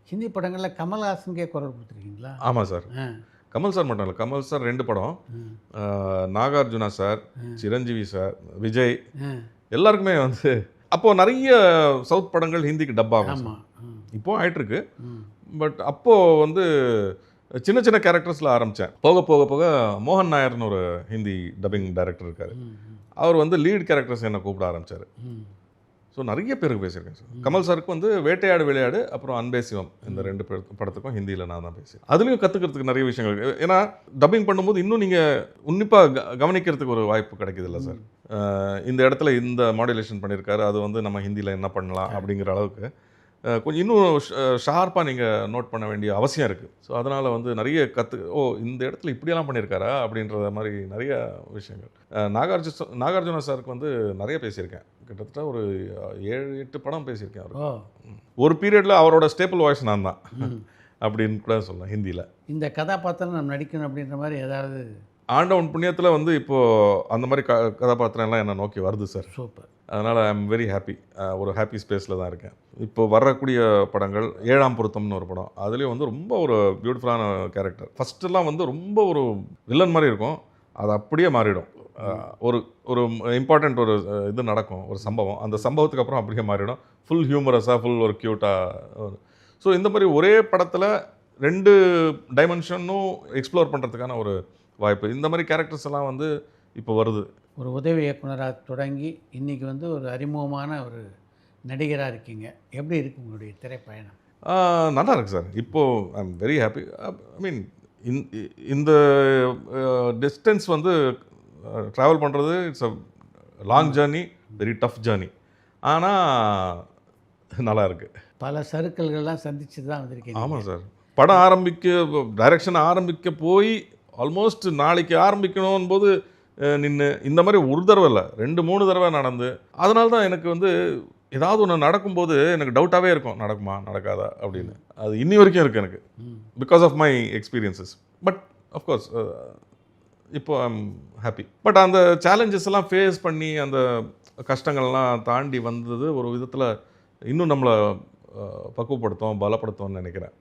ஹிந்தி படங்களில் கமல்ஹாசனுக்கே குரல் கொடுத்துருக்கீங்களா? ஆமாம் சார். ஆ. கமல் சார் மட்டும் இல்லை, கமல் சார் 2 படம், ம். நாகார்ஜுனா சார், சிரஞ்சீவி சார், விஜய் ஆ. எல்லாருக்குமே வந்து அப்போது நிறைய சவுத் படங்கள் ஹிந்திக்கு டப் ஆகும் சார். ஆமாம். ம். இப்போது ஆயிட்டுருக்கு. ம். பட் அப்போது வந்து சின்ன சின்ன கேரக்டர்ஸில் ஆரம்பித்தேன். போக போக போக மோகன் நாயர்னு ஒரு ஹிந்தி டப்பிங் டைரக்டர் இருக்கார். ம். ம். அவர் வந்து லீட் கேரக்டர்ஸ் என்னை கூப்பிட ஆரம்பித்தார். ம். ஸோ நிறைய பேருக்கு பேசியிருக்கேன் சார். கமல் சாருக்கு வந்து வேட்டையாடு விளையாடு அப்புறம் அன்பே சிவம் இந்த 2 படத்துக்கும் ஹிந்தியில் நான் தான் பேசினேன். அதுலேயும் கற்றுக்கிறதுக்கு நிறைய விஷயங்கள் இருக்குது. ஏன்னா டப்பிங் பண்ணும்போது இன்னும் நீங்கள் உன்னிப்பாக கவனிக்கிறதுக்கு ஒரு வாய்ப்பு கிடைக்குது இல்லை சார். இந்த இடத்துல இந்த மாடுலேஷன் பண்ணியிருக்காரு, அது வந்து நம்ம ஹிந்தியில் என்ன பண்ணலாம் அப்படிங்கிற அளவுக்கு கொஞ்சம் இன்னும் ஷார்ப்பாக நீங்கள் நோட் பண்ண வேண்டிய அவசியம் இருக்குது. ஸோ அதனால் வந்து நிறைய இந்த இடத்துல இப்படியெல்லாம் பண்ணியிருக்காரா அப்படின்ற மாதிரி நிறைய விஷயங்கள். நாகார்ஜுனா சாருக்கு வந்து நிறைய பேசியிருக்கேன். கிட்டத்தட்ட ஒரு 7-8 படம் பேசியிருக்கேன் அவருக்கு. ஒரு பீரியடில் அவரோட ஸ்டேபிள் வாய்ஸ் நான் தான் அப்படின்னு கூட சொல்லலாம் ஹிந்தியில். இந்த கதாபாத்திரம் நம்ம நடிக்கணும் அப்படின்ற மாதிரி ஏதாவது? ஆண்டவன் புண்ணியத்தில் வந்து இப்போது அந்த மாதிரி கதாபாத்திரம் எல்லாம் என்னை நோக்கி வருது சார். சூப்பர். அதனால் ஐ எம் வெரி ஹாப்பி. ஒரு ஹாப்பி ஸ்பேஸில் தான் இருக்கேன். இப்போ வரக்கூடிய படங்கள் 7ஆம் பொருத்தம்னு ஒரு படம், அதுலேயும் வந்து ரொம்ப ஒரு பியூட்டிஃபுல்லான கேரக்டர். ஃபஸ்ட்டெல்லாம் வந்து ரொம்ப ஒரு வில்லன் மாதிரி இருக்கும், அது அப்படியே மாறிடும். ஒரு ஒரு இம்பார்ட்டண்ட் ஒரு இது நடக்கும், ஒரு சம்பவம், அந்த சம்பவத்துக்கு அப்புறம் அப்படியே மாறிடும். ஃபுல் ஹியூமரஸாக, ஃபுல் ஒரு க்யூட்டாக. ஸோ இந்த மாதிரி ஒரே படத்தில் 2 டைமென்ஷனும் எக்ஸ்ப்ளோர் பண்ணுறதுக்கான ஒரு வாய்ப்பு. இந்த மாதிரி கேரக்டர்ஸ் எல்லாம் வந்து இப்போ வருது. ஒரு உதவி இயக்குனராக தொடங்கி இன்றைக்கி வந்து ஒரு அறிமுகமான ஒரு நடிகராக இருக்கீங்க. எப்படி இருக்குது உங்களுடைய திரைப்பயணம்? நல்லா இருக்குது சார். இப்போது ஐ எம் வெரி ஹாப்பி. ஐ மீன் இந்த டிஸ்டன்ஸ் வந்து ட்ராவல் பண்ணுறது it's a long journey, very tough journey. ஆனால் நல்லா இருக்குது. பல சறுக்கல்கள்லாம் சந்தித்து தான் வந்திருக்கீங்க. ஆமாம் சார். படம் டைரக்ஷன் ஆரம்பிக்க போய் ஆல்மோஸ்ட் நாளைக்கு ஆரம்பிக்கணும் போது நின்று இந்த மாதிரி ஒரு தடவை இல்லை 2-3 தடவை நடந்து, அதனால தான் எனக்கு வந்து ஏதாவது ஒன்று நடக்கும்போது எனக்கு டவுட்டாகவே இருக்கும், நடக்குமா நடக்காதா அப்படின்னு. அது இன்னி வரைக்கும் இருக்குது எனக்கு, because of my experiences. But of course இப்போ ஐ எம் ஹாப்பி. பட் அந்த சேலஞ்சஸ் எல்லாம் ஃபேஸ் பண்ணி அந்த கஷ்டங்கள்லாம் தாண்டி வந்தது ஒரு விதத்தில் இன்னும் நம்மளை பக்குவப்படுத்தும், பலப்படுத்தும்னு நினைக்கிறேன்.